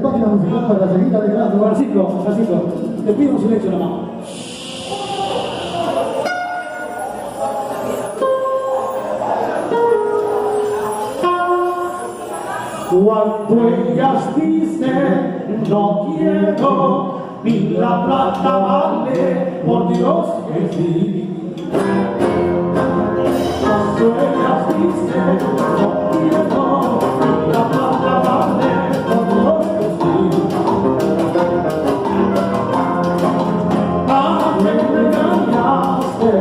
página musical para seguir alegrando. Francisco, te pido un silencio nomás. Cuando ellas dicen no quiero, ni la plata vale, por Dios que sí. Cuando ellas dicen no quiero, ni la plata vale, por Dios que sí. ¿A qué me engañaste?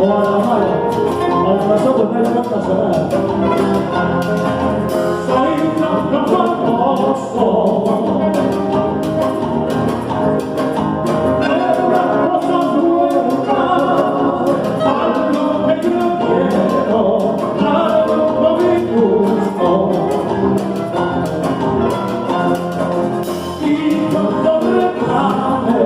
O a la mala, a la razón que no hay tanta sonada. Soy tan famoso de una cosa buena, algo que yo quiero, algo con mi gusto. Y cuando reclame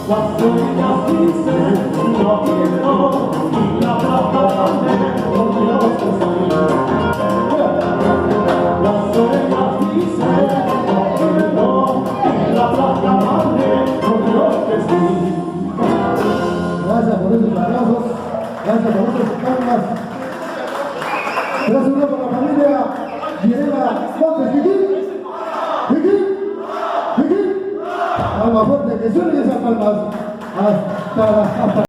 las sueñas dicen no quiero, y la plata vale, por Dios que sí. Las sueñas dicen no quiero, y la plata vale, por Dios que sí. Gracias por esos aplausos, gracias por esas palmas. Gracias por la familia Llerena Montes. Jiquín. Palma fuerte, que suenen esas palmas. Hasta